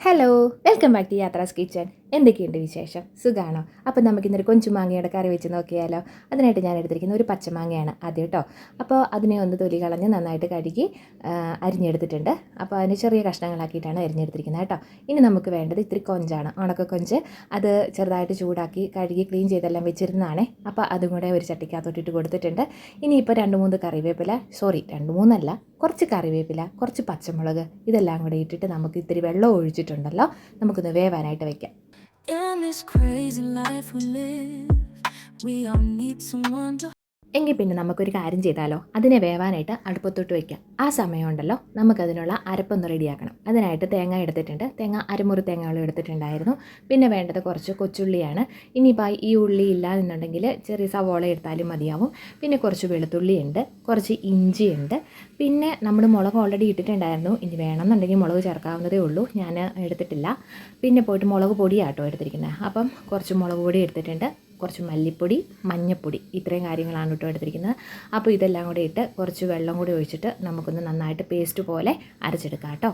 Hello, welcome back to Yathra's kitchen. എന്തൊക്കെയുണ്ട് വിശേഷം? സുഖമാണോ? അപ്പോൾ നമുക്കിന്നൊരു കൊഞ്ചു മാങ്ങയുടെ കറി വെച്ച് നോക്കിയാലോ? അതിനായിട്ട് ഞാൻ എടുത്തിരിക്കുന്ന ഒരു പച്ചമാങ്ങയാണ് ആദ്യം കേട്ടോ. അപ്പോൾ അതിനെ ഒന്ന് തൊലി കളഞ്ഞ് നന്നായിട്ട് കഴുകി അരിഞ്ഞെടുത്തിട്ടുണ്ട്. അപ്പോൾ അതിന് ചെറിയ കഷ്ണങ്ങളാക്കിയിട്ടാണ് അരിഞ്ഞെടുത്തിരിക്കുന്നത് കേട്ടോ. ഇനി നമുക്ക് വേണ്ടത് ഇത്തിരി കൊഞ്ചാണ്, ഉണക്കക്കൊഞ്ച്. അത് ചെറുതായിട്ട് ചൂടാക്കി കഴുകി ക്ലീൻ ചെയ്തെല്ലാം വെച്ചിരുന്നതാണേ. അപ്പോൾ അതും കൂടെ ഒരു ചട്ടിക്കകത്തോട്ടിട്ട് കൊടുത്തിട്ടുണ്ട്. ഇനിയിപ്പോൾ 2-3 കറിവേപ്പില, സോറി 2-3 അല്ല, കുറച്ച് കറിവേപ്പില, കുറച്ച് പച്ചമുളക്, ഇതെല്ലാം കൂടെ ഇട്ടിട്ട് നമുക്ക് ഇത്തിരി വെള്ളം ഒഴിച്ചിട്ടുണ്ടല്ലോ, നമുക്കൊന്ന് വേവാനായിട്ട് വയ്ക്കാം. In this crazy life we live, we all need someone to. എങ്കിൽ പിന്നെ നമുക്കൊരു കാര്യം ചെയ്താലോ, അതിനെ വേവാനായിട്ട് അടുപ്പത്തോട്ട് വയ്ക്കാം. ആ സമയമുണ്ടല്ലോ നമുക്കതിനുള്ള അരപ്പൊന്ന് റെഡിയാക്കണം. അതിനായിട്ട് തേങ്ങ എടുത്തിട്ടുണ്ട്. തേങ്ങ അരമുറി തേങ്ങകളും എടുത്തിട്ടുണ്ടായിരുന്നു. പിന്നെ വേണ്ടത് കുറച്ച് കൊച്ചുള്ളിയാണ്. ഇനിയിപ്പോൾ ഈ ഉള്ളി ഇല്ല എന്നുണ്ടെങ്കിൽ ചെറിയ സവോള എടുത്താലും മതിയാവും. പിന്നെ കുറച്ച് വെളുത്തുള്ളിയുണ്ട്, കുറച്ച് ഇഞ്ചിയുണ്ട്. പിന്നെ നമ്മൾ മുളക് ഓൾറെഡി ഇട്ടിട്ടുണ്ടായിരുന്നു. ഇനി വേണമെന്നുണ്ടെങ്കിൽ മുളക് ചേർക്കാവുന്നതേ ഉള്ളൂ, ഞാൻ എടുത്തിട്ടില്ല. പിന്നെ പോയിട്ട് മുളക് പൊടിയാട്ടോ എടുത്തിരിക്കുന്നത്. അപ്പം കുറച്ച് മുളക് പൊടി എടുത്തിട്ടുണ്ട്, കുറച്ച് മല്ലിപ്പൊടി, മഞ്ഞൾപ്പൊടി, ഇത്രയും കാര്യങ്ങളാണ് കേട്ടോ എടുത്തിരിക്കുന്നത്. അപ്പോൾ ഇതെല്ലാം കൂടി ഇട്ട് കുറച്ച് വെള്ളം കൂടി ഒഴിച്ചിട്ട് നമുക്കൊന്ന് നന്നായിട്ട് പേസ്റ്റ് പോലെ അരച്ചെടുക്കാം കേട്ടോ.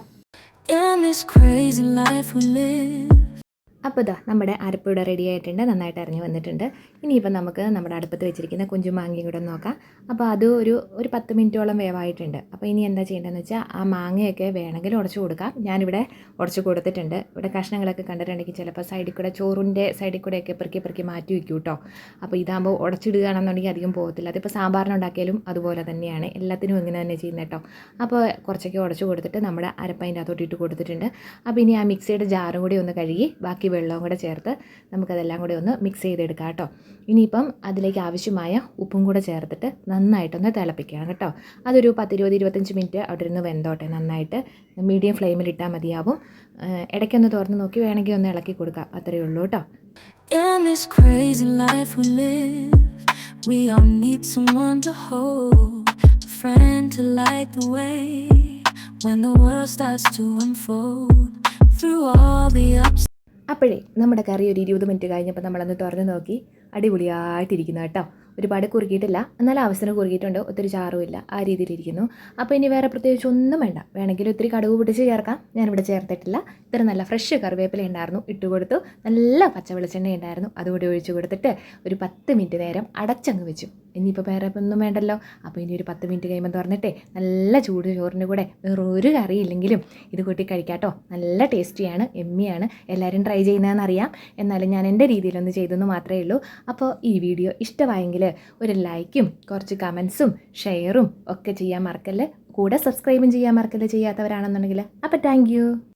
അപ്പോൾ ഇതാ നമ്മുടെ അരപ്പിവിടെ റെഡി ആയിട്ടുണ്ട്, നന്നായിട്ട് അരഞ്ഞ് വന്നിട്ടുണ്ട്. ഇനിയിപ്പോൾ നമുക്ക് നമ്മുടെ അടുപ്പത്ത് വെച്ചിരിക്കുന്ന കുഞ്ചു മാങ്ങയും കൂടെ നോക്കാം. അപ്പോൾ അത് ഒരു 10 മിനിറ്റോളം വേവായിട്ടുണ്ട്. അപ്പോൾ ഇനി എന്താ ചെയ്യേണ്ടതെന്ന് വെച്ചാൽ ആ മാങ്ങയൊക്കെ വേണമെങ്കിൽ ഉടച്ചു കൊടുക്കാം. ഞാനിവിടെ ഉടച്ചു കൊടുത്തിട്ടുണ്ട്. ഇവിടെ കഷ്ണങ്ങളൊക്കെ കണ്ടിട്ടുണ്ടെങ്കിൽ ചിലപ്പോൾ സൈഡിൽ കൂടെ, ചോറിൻ്റെ സൈഡിൽ കൂടെയൊക്കെ പെറുക്കി മാറ്റി വയ്ക്കും കേട്ടോ. അപ്പോൾ ഇതാകുമ്പോൾ ഉടച്ചിടുകയാണെന്നുണ്ടെങ്കിൽ അധികം പോകത്തില്ല. അതിപ്പോൾ സാമ്പാറിനുണ്ടാക്കിയാലും അതുപോലെ തന്നെയാണ്, എല്ലാത്തിനും ഇങ്ങനെ തന്നെ ചെയ്യുന്നത് കേട്ടോ. അപ്പോൾ കുറച്ചൊക്കെ ഉടച്ചു കൊടുത്തിട്ട് നമ്മുടെ അരപ്പതിൻ്റെ അകത്തോട്ട് ഇട്ട് കൊടുത്തിട്ടുണ്ട്. അപ്പോൾ ഇനി ആ മിക്സിയുടെ ജാറും കൂടി ഒന്ന് കഴുകി ബാക്കി വെള്ളവും കൂടെ ചേർത്ത് നമുക്കതെല്ലാം കൂടി ഒന്ന് മിക്സ് ചെയ്തെടുക്കാം കേട്ടോ. ഇനിയിപ്പം അതിലേക്ക് ആവശ്യമായ ഉപ്പും കൂടെ ചേർത്തിട്ട് നന്നായിട്ടൊന്ന് തിളപ്പിക്കണം കേട്ടോ. അതൊരു 10-20-25 മിനിറ്റ് അവിടെ ഇരുന്ന് വെന്തോട്ടെ. നന്നായിട്ട് മീഡിയം ഫ്ലെയിമിൽ ഇട്ടാൽ മതിയാവും. ഇടയ്ക്കൊന്ന് തുറന്ന് നോക്കി വേണമെങ്കിൽ ഒന്ന് ഇളക്കി കൊടുക്കാം, അത്രയേ ഉള്ളൂ കേട്ടോ. In this crazy life we live, we all need someone to hold, a friend to light the way when the world starts to unfold through all the ups. അപ്പോഴേ നമ്മുടെ കറി ഒരു 20 മിനിറ്റ് കഴിഞ്ഞപ്പോൾ നമ്മളൊന്ന് തുറന്ന് നോക്കി, അടിപൊളിയായിട്ടിരിക്കുന്നു കേട്ടോ. ഒരുപാട് കുറുകിയിട്ടില്ല, എന്നാൽ ആവശ്യത്തിന് കുറുകിയിട്ടുണ്ട്, ഒത്തിരി ചാറുമില്ല, ആ രീതിയിലിരിക്കുന്നു. അപ്പോൾ ഇനി വേറെ പ്രത്യേകിച്ച് ഒന്നും വേണ്ട. വേണമെങ്കിൽ ഒത്തിരി കടുക് പൊട്ടിച്ച് ചേർക്കാം, ഞാനിവിടെ ചേർത്തിട്ടില്ല. ഇത്ര നല്ല ഫ്രഷ് കറിവേപ്പില ഉണ്ടായിരുന്നു, ഇട്ട് കൊടുത്തു. നല്ല പച്ച വെളിച്ചെണ്ണ ഉണ്ടായിരുന്നു, അതുകൂടി ഒഴിച്ച് കൊടുത്തിട്ട് ഒരു 10 മിനിറ്റ് നേരം അടച്ചങ്ങ് വെച്ചു. ഇനിയിപ്പോൾ വേറെ ഒന്നും വേണ്ടല്ലോ. അപ്പോൾ ഇനി ഒരു 10 മിനിറ്റ് കഴിയുമ്പോൾ തുറന്നിട്ടേ നല്ല ചൂട് ചോറിൻ്റെ കൂടെ വേറൊരു കറിയില്ലെങ്കിലും ഇത് കൂട്ടി കഴിക്കാട്ടോ. നല്ല ടേസ്റ്റിയാണ്, എമ്മിയാണ്. എല്ലാവരും ട്രൈ ചെയ്യുന്നതെന്നറിയാം, എന്നാലും ഞാൻ എൻ്റെ രീതിയിലൊന്ന് ചെയ്തെന്ന് മാത്രമേ ഉള്ളൂ. അപ്പോൾ ഈ വീഡിയോ ഇഷ്ടമായെങ്കിൽ ഒരു ലൈക്കും കുറച്ച് കമൻസും ഷെയറും ഒക്കെ ചെയ്യാൻ മറക്കല്ലേ. കൂടെ സബ്സ്ക്രൈബും ചെയ്യാൻ മറക്കല്ലേ ചെയ്യാത്തവരാണെന്നുണ്ടെങ്കിൽ. അപ്പോൾ താങ്ക് യു.